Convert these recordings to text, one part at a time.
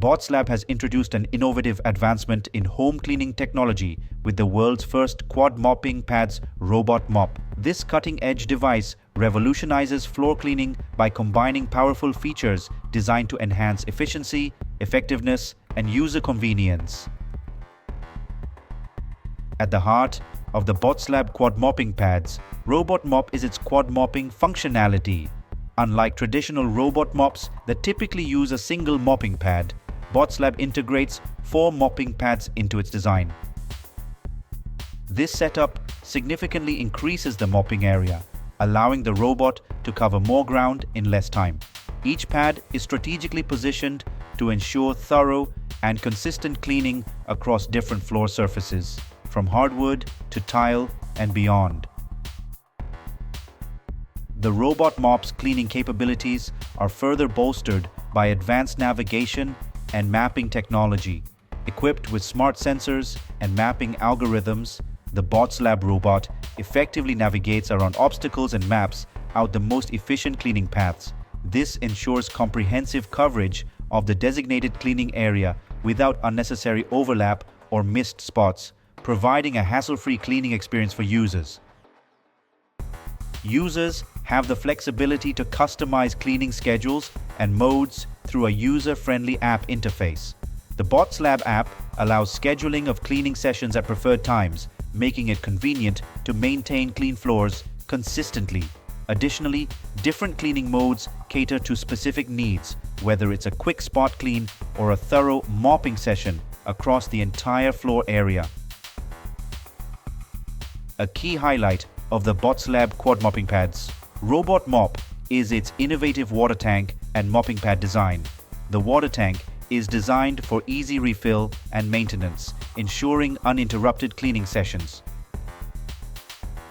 Botslab has introduced an innovative advancement in home cleaning technology with the world's first quad mopping pads robot mop. This cutting-edge device revolutionizes floor cleaning by combining powerful features designed to enhance efficiency, effectiveness, and user convenience. At the heart of the Botslab quad mopping pads, Robot Mop is its quad mopping functionality. Unlike traditional robot mops that typically use a single mopping pad, Botslab integrates 4 mopping pads into its design. This setup significantly increases the mopping area, allowing the robot to cover more ground in less time. Each pad is strategically positioned to ensure thorough and consistent cleaning across different floor surfaces, from hardwood to tile and beyond. The robot mop's cleaning capabilities are further bolstered by advanced navigation and mapping technology. Equipped with smart sensors and mapping algorithms, the Botslab robot effectively navigates around obstacles and maps out the most efficient cleaning paths. This ensures comprehensive coverage of the designated cleaning area without unnecessary overlap or missed spots, providing a hassle-free cleaning experience for users. Users have the flexibility to customize cleaning schedules and modes through a user-friendly app interface. The Botslab app allows scheduling of cleaning sessions at preferred times, making it convenient to maintain clean floors consistently. Additionally, different cleaning modes cater to specific needs, whether it's a quick spot clean or a thorough mopping session across the entire floor area. A key highlight of the Botslab quad mopping pads Robot Mop is its innovative water tank and mopping pad design. The water tank is designed for easy refill and maintenance, ensuring uninterrupted cleaning sessions.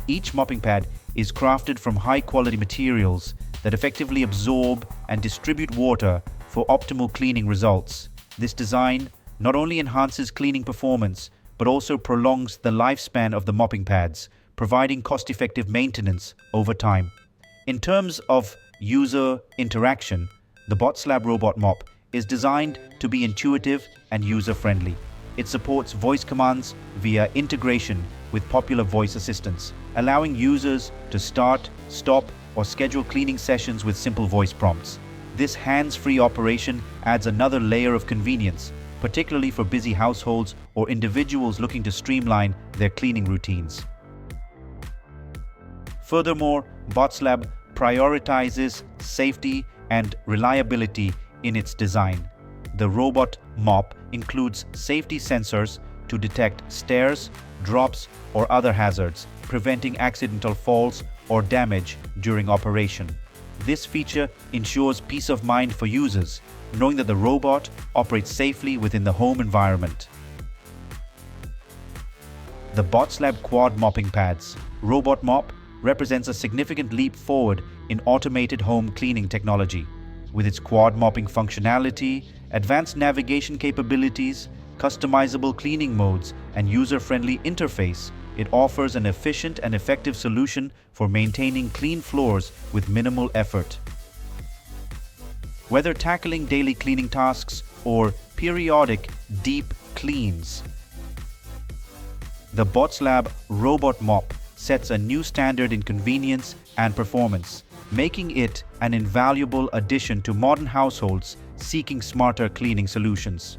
Each mopping pad is crafted from high-quality materials that effectively absorb and distribute water for optimal cleaning results. This design not only enhances cleaning performance, but also prolongs the lifespan of the mopping pads, providing cost-effective maintenance over time. In terms of user interaction, the Botslab Robot Mop is designed to be intuitive and user-friendly. It supports voice commands via integration with popular voice assistants, allowing users to start, stop, or schedule cleaning sessions with simple voice prompts. This hands-free operation adds another layer of convenience, particularly for busy households or individuals looking to streamline their cleaning routines. Furthermore, Botslab prioritizes safety and reliability in its design. The robot mop includes safety sensors to detect stairs, drops, or other hazards, preventing accidental falls or damage during operation. This feature ensures peace of mind for users, knowing that the robot operates safely within the home environment. The Botslab Quad Mopping Pads Robot Mop represents a significant leap forward in automated home cleaning technology. With its quad mopping functionality, advanced navigation capabilities, customizable cleaning modes, and user-friendly interface, it offers an efficient and effective solution for maintaining clean floors with minimal effort. Whether tackling daily cleaning tasks or periodic deep cleans, the Botslab Robot Mop sets a new standard in convenience and performance, making it an invaluable addition to modern households seeking smarter cleaning solutions.